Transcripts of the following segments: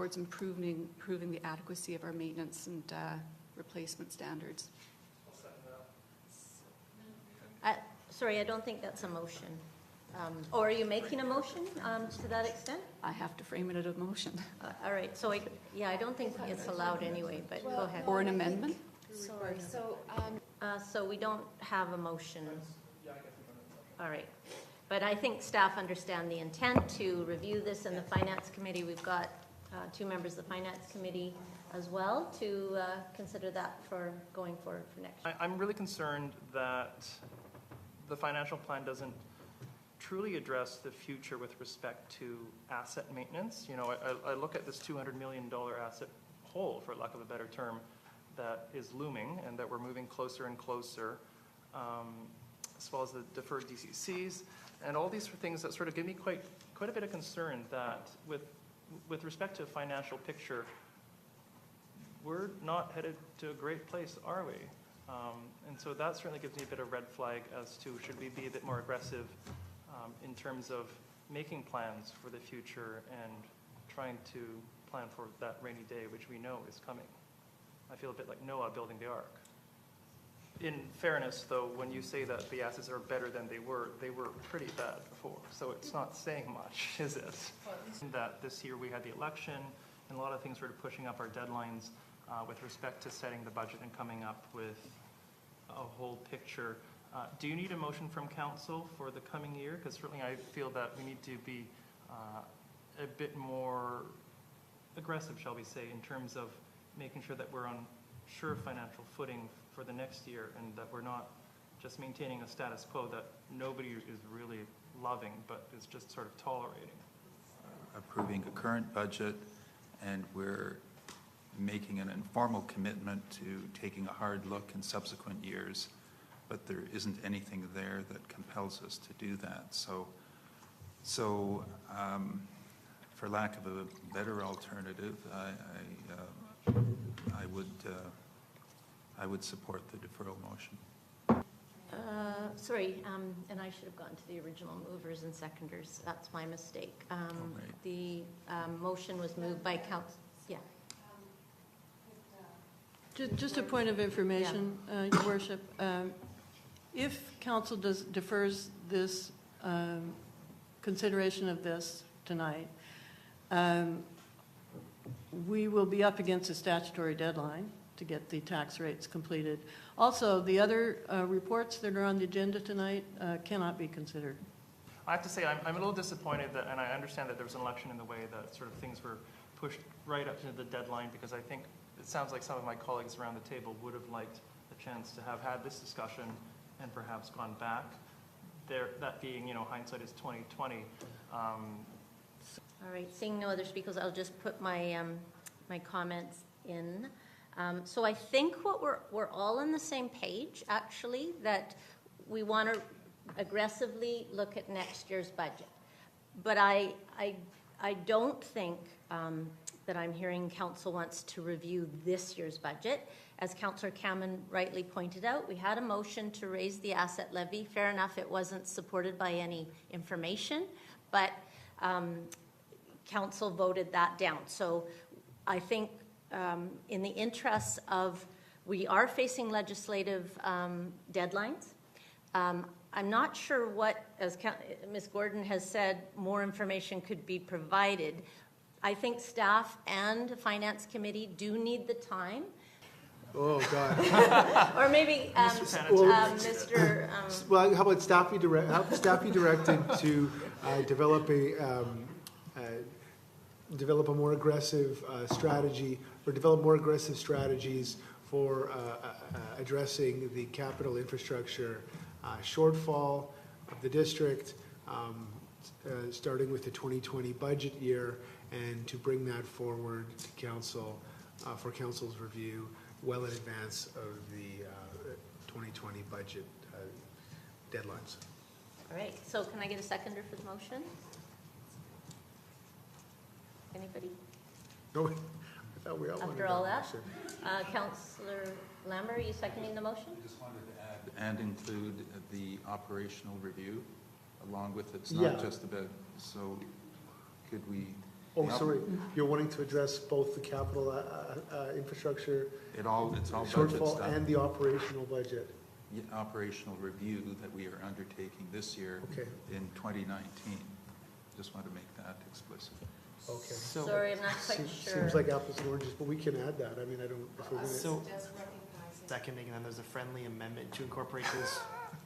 towards improving the adequacy of our maintenance and replacement standards. Sorry, I don't think that's a motion. Or are you making a motion to that extent? I have to frame it as a motion. All right, so I don't think it's allowed anyway, but go ahead. Or an amendment? Sorry, So we don't have a motion. All right. But I think staff understand the intent to review this in the Finance Committee. We've got 2 members of the Finance Committee as well to consider that for going forward for next year. I'm really concerned that the financial plan doesn't truly address the future with respect to asset maintenance. You know, I look at this $200 million asset hole, for lack of a better term, that is looming and that we're moving closer and closer, as well as the deferred DCCs, and all these things that sort of give me quite a bit of concern that with respect to a financial picture, we're not headed to a great place, are we? And so that certainly gives me a bit of red flag as to should we be a bit more aggressive in terms of making plans for the future and trying to plan for that rainy day, which we know is coming. I feel a bit like Noah building the ark. In fairness, though, when you say that the assets are better than they were pretty bad before. So it's not saying much, is it? That this year we had the election and a lot of things sort of pushing up our deadlines with respect to setting the budget and coming up with a whole picture. Do you need a motion from council for the coming year? Because certainly I feel that we need to be a bit more aggressive, shall we say, in terms of making sure that we're on sure financial footing for the next year and that we're not just maintaining a status quo that nobody is really loving but is just sort of tolerating. Approving a current budget, and we're making an informal commitment to taking a hard look in subsequent years, but there isn't anything there that compels us to do that. So for lack of a better alternative, I would support the deferral motion. Sorry, and I should have gone to the original movers and seconders. That's my mistake. Right. The motion was moved by council. Yeah. Just a point of information, Your Worship. If council defers this consideration of this tonight, we will be up against a statutory deadline to get the tax rates completed. Also, the other reports that are on the agenda tonight cannot be considered. I have to say I'm a little disappointed that, and I understand that there was an election in the way that sort of things were pushed right up to the deadline, because I think it sounds like some of my colleagues around the table would have liked a chance to have had this discussion and perhaps gone back. That being, you know, hindsight is 20/20. All right, seeing no other speakers, I'll just put my my comments in. So I think what we're all on the same page, actually, that we want to aggressively look at next year's budget. But I don't think that I'm hearing council wants to review this year's budget. As Councillor Cameron rightly pointed out, we had a motion to raise the asset levy. Fair enough, it wasn't supported by any information, but council voted that down. So I think in the interests of, we are facing legislative deadlines. I'm not sure what, as Ms. Gordon has said, more information could be provided. I think staff and Finance Committee do need the time. Oh, God. Or maybe Mr. Well, how about staff be directed to develop a more aggressive strategy, or develop more aggressive strategies for addressing the capital infrastructure shortfall of the district, starting with the 2020 budget year, and to bring that forward to council for council's review well in advance of the 2020 budget deadlines. All right, so can I get a seconder for the motion? Anybody? No, I thought we all wanted After all that, motion. Councillor Lambert, are you seconding the motion? I just wanted to add and include the operational review along with it. It's not just about, so could we Oh, sorry, you're wanting to address both the capital infrastructure It's all budget shortfall stuff. and the operational budget? Operational review that we are undertaking this year Okay. in 2019. Just want to make that explicit. Okay. Sorry, I'm not quite sure. Seems like apples and oranges, but we can add that. I mean, I don't, if we're gonna. So, seconding, and then there's a friendly amendment to incorporate this.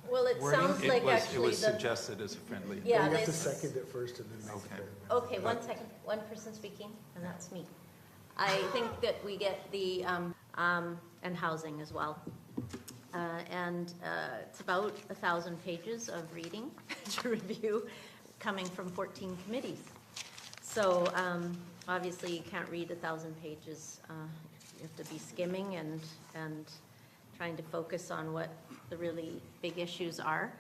Well, it Wording? sounds It like was actually the, suggested as a friendly. yeah, We have to this- second it first and then make Okay. it. okay, one second, one person speaking, and that's me. I think that we get the, and housing as well. It's about 1,000 pages of reading to review, coming from 14 committees. So, obviously, you can't read 1,000 pages. You have to be skimming and trying to focus on what the really big issues are.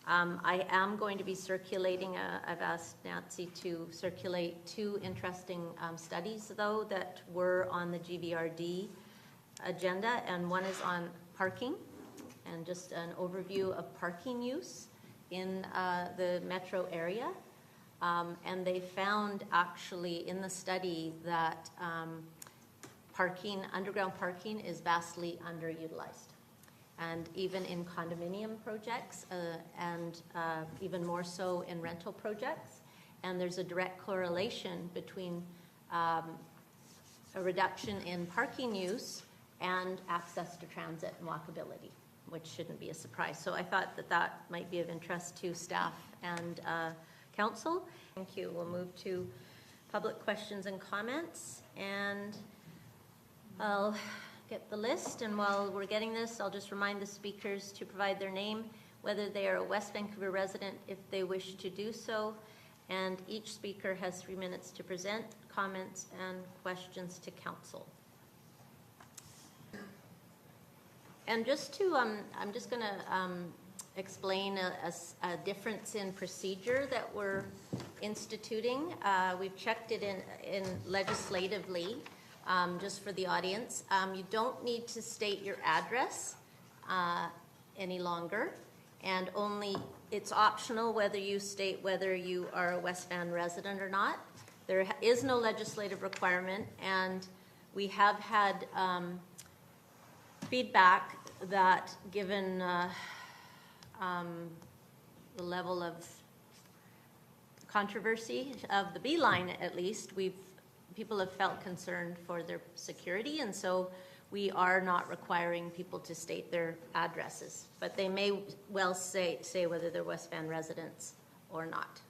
I am going to be circulating, I've asked Nancy to circulate 2 interesting studies, though, that were on the GVRD agenda, and one is on parking, and just an overview of parking use in the metro area. And they found actually in the study that underground parking is vastly underutilized. And even in condominium projects, and even more so in rental projects. And there's a direct correlation between a reduction in parking use and access to transit and walkability, which shouldn't be a surprise. So I thought that that might be of interest to staff and council. Thank you. We'll move to public questions and comments. And I'll get the list, and while we're getting this, I'll just remind the speakers to provide their name, whether they are a West Vancouver resident if they wish to do so, and each speaker has 3 minutes to present comments and questions to council. And just to, I'm just going to explain a difference in procedure that we're instituting. We've checked it in legislatively. Just for the audience, you don't need to state your address any longer, and it's optional whether you state whether you are a West Van resident or not. There is no legislative requirement, and we have had feedback that given the level of controversy of the Beeline, at least, people have felt concerned for their security, and so we are not requiring people to state their addresses, but they may well say whether they're West Van residents or not.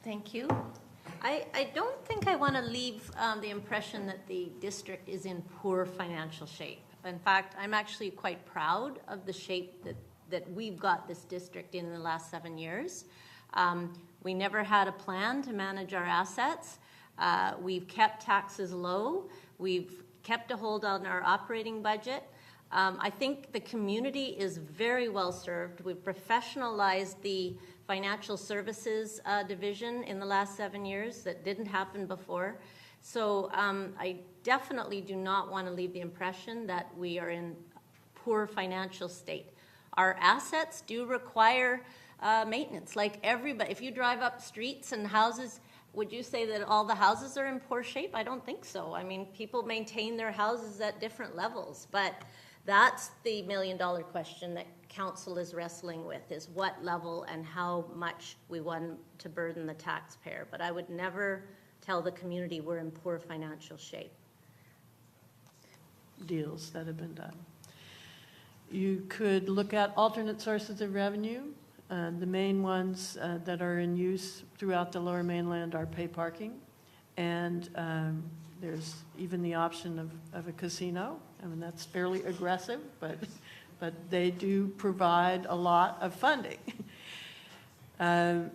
Thank you. I don't think I want to leave the impression that the district is in poor financial shape. In fact, I'm actually quite proud of the shape that we've got this district in the last 7 years. We never had a plan to manage our assets. We've kept taxes low. We've kept a hold on our operating budget. I think the community is very well served. We've professionalized the financial services division in the last 7 years. That didn't happen before. So I definitely do not want to leave the impression that we are in poor financial state. Our assets do require maintenance, like everybody. If you drive up streets and houses, would you say that all the houses are in poor shape? I don't think so. I mean, people maintain their houses at different levels, but that's the million-dollar question that council is wrestling with, is what level and how much we want to burden the taxpayer. But I would never tell the community we're in poor financial shape. Deals that have been done. You could look at alternate sources of revenue. The main ones that are in use throughout the Lower Mainland are pay parking, and there's even the option of a casino. I mean, that's fairly aggressive, but they do provide a lot of funding. And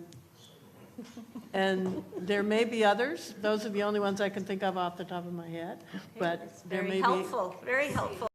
there may be others. Those are the only ones I can think of off the top of my head, but It's there may very be. helpful, very helpful.